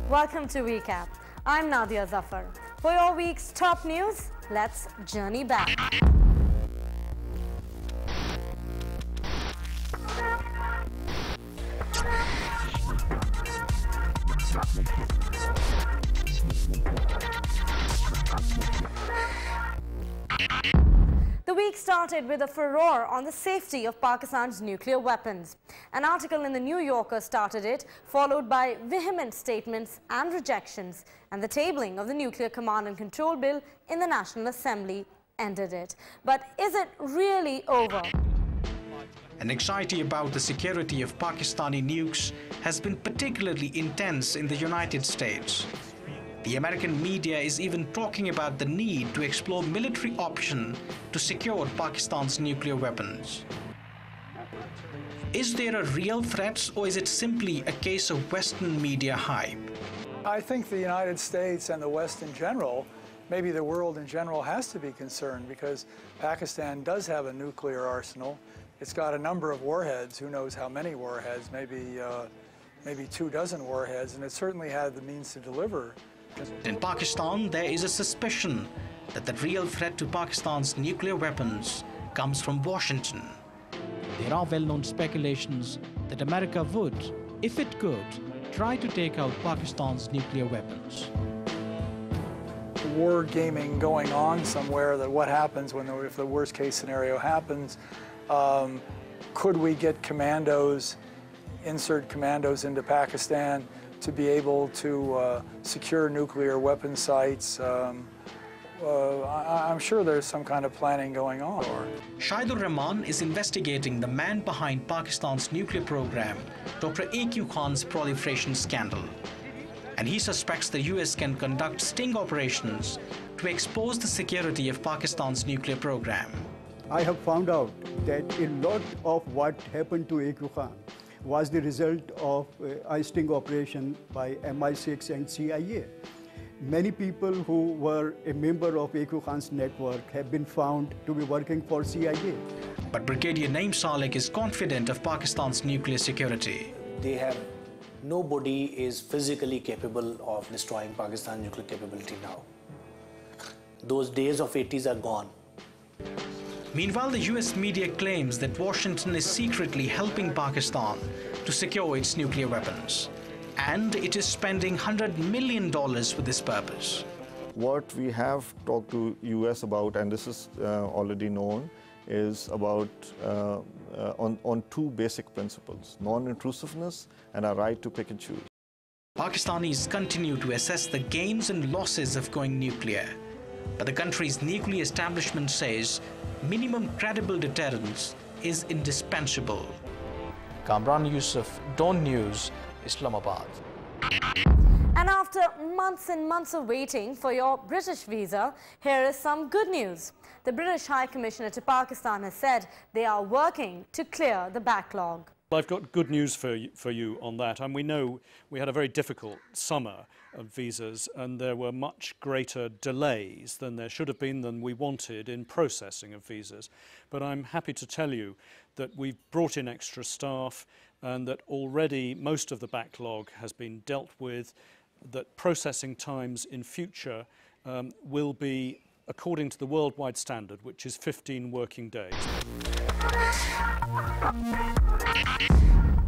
Welcome to Weekap. I'm Nadia Zafar. For your week's top news, let's journey back. The week started with a furore on the safety of Pakistan's nuclear weapons. An article in the New Yorker started it, followed by vehement statements and rejections, and the tabling of the Nuclear Command and Control Bill in the National Assembly ended it. But is it really over? An anxiety about the security of Pakistani nukes has been particularly intense in the United States. The American media is even talking about the need to explore military option to secure Pakistan's nuclear weapons. Is there a real threat, or is it simply a case of Western media hype? I think the United States and the West in general, maybe the world in general, has to be concerned because Pakistan does have a nuclear arsenal. It's got a number of warheads, who knows how many warheads, maybe 24 warheads, and it certainly had the means to deliver. In Pakistan, there is a suspicion that the real threat to Pakistan's nuclear weapons comes from Washington. There are well-known speculations that America would, if it could, try to take out Pakistan's nuclear weapons. War gaming going on somewhere, that what happens if the worst case scenario happens. Could we get commandos, insert commandos into Pakistan to be able to secure nuclear weapon sites? I'm sure there's some kind of planning going on. Shahidul Rahman is investigating the man behind Pakistan's nuclear program, Dr. A.Q. Khan's proliferation scandal. And he suspects the US can conduct sting operations to expose the security of Pakistan's nuclear program. I have found out that a lot of what happened to A.Q. Khan was the result of a sting operation by MI6 and CIA. Many people who were a member of A.Q. Khan's network have been found to be working for CIA. But Brigadier Naeem Salek is confident of Pakistan's nuclear security. Nobody is physically capable of destroying Pakistan's nuclear capability now. Those days of 80s are gone. Meanwhile, the US media claims that Washington is secretly helping Pakistan to secure its nuclear weapons. And it is spending $100 million for this purpose. What we have talked to US about, and this is already known, is about on two basic principles: non-intrusiveness and a right to pick and choose. Pakistanis continue to assess the gains and losses of going nuclear. But the country's nuclear establishment says minimum credible deterrence is indispensable. Kamran Yusuf, DawnNews, Islamabad. And after months and months of waiting for your British visa, here is some good news. The British High Commissioner to Pakistan has said they are working to clear the backlog. I've got good news for you on that. And we know we had a very difficult summer of visas, and there were much greater delays than there should have been, than we wanted in processing of visas. But I'm happy to tell you that we've brought in extra staff and that already most of the backlog has been dealt with, that processing times in future will be according to the worldwide standard, which is 15 working days.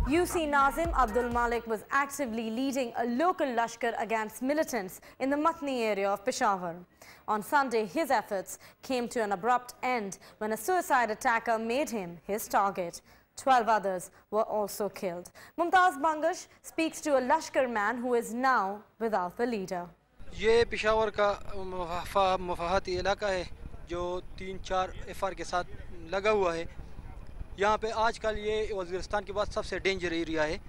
UC Nazim Abdul Malik was actively leading a local lashkar against militants in the Matni area of Peshawar. On Sunday, his efforts came to an abrupt end when a suicide attacker made him his target. 12 others were also killed. Mumtaz Bangash speaks to a lashkar man who is now without the leader. ये पेशावर का मुफाहती इलाका है जो 3-4 FR के साथ लगा हुआ है। यहाँ पे आजकल ये वज़ीरिस्तान के बाद सबसे डेंजर एरिया है।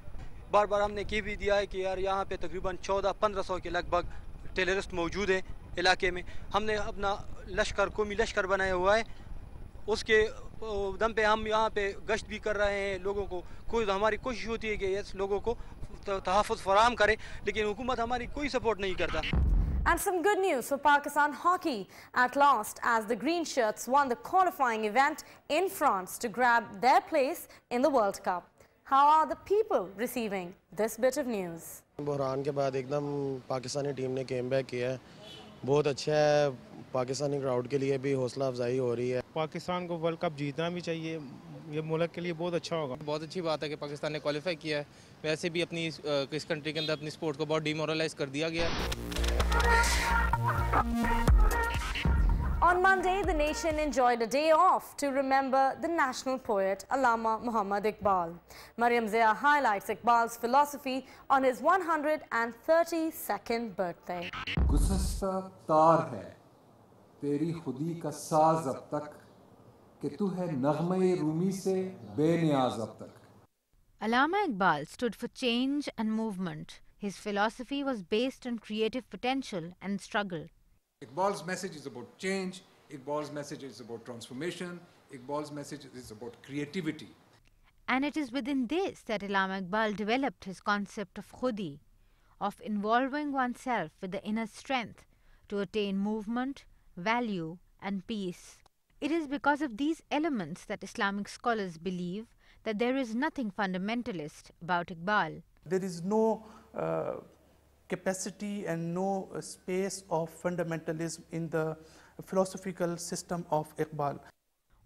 बार बार हमने कह भी दिया है कि यार यहाँ पे तकरीबन 1400-1500 के लगभग टेररिस्ट मौजूद हैं इलाके में। हमने अपना लश्कर, कौमी लश्कर बनाया हुआ है। उसके दम पे हम यहाँ पे गश्त भी कर रहे हैं। लोगों को हमारी कोशिश होती है कि इस लोगों को तहफ़्फ़ुज़ फराहम करें, लेकिन हुकूमत हमारी कोई सपोर्ट नहीं करता। And some good news for Pakistan hockey at last, as the Green Shirts won the qualifying event in France to grab their place in the World Cup. How are the people receiving this bit of news? बहरान के बाद एकदम Pakistani team ने came back किया है बहुत अच्छा है Pakistani crowd के लिए भी हौसला अफजाई हो रही है पाकिस्तान को वर्ल्ड कप जीतना भी चाहिए ये मुल्क के लिए बहुत अच्छा होगा बहुत अच्छी बात है कि पाकिस्तान ने क्वालिफाई किया है वैसे भी अपनी इस कंट्री के अंदर अपनी स्पोर्ट को बहुत डिमोरलाइज कर दिया गया है On Monday, the nation enjoyed a day off to remember the national poet Allama Muhammad Iqbal. Mariam Zia highlights Iqbal's philosophy on his 132nd birthday. गुज़श्ता तार है तेरी खुदी का साज अब तक कि तू है नग़्मे रूमी से बेनियाज अब तक. Allama Iqbal stood for change and movement. His philosophy was based on creative potential and struggle. Iqbal's message is about change, Iqbal's message is about transformation, Iqbal's message is about creativity. And it is within this that Allama Iqbal developed his concept of khudi, of involving oneself with the inner strength to attain movement, value and peace. It is because of these elements that Islamic scholars believe that there is nothing fundamentalist about Iqbal. There is no capacity and no space of fundamentalism in the philosophical system of Iqbal.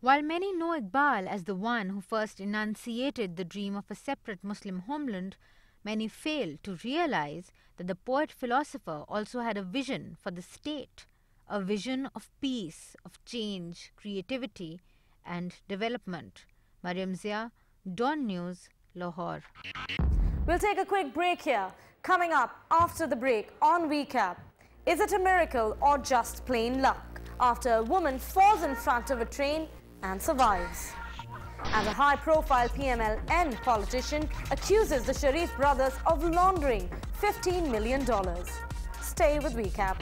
While many know Iqbal as the one who first enunciated the dream of a separate Muslim homeland, many fail to realize that the poet-philosopher also had a vision for the state, a vision of peace, of change, creativity and development. Mariam Zia, Dawn News, Lahore. We'll take a quick break here. Coming up after the break on Weekap, is it a miracle or just plain luck after a woman falls in front of a train and survives? And a high-profile PMLN politician accuses the Sharif brothers of laundering $15 million. Stay with Weekap.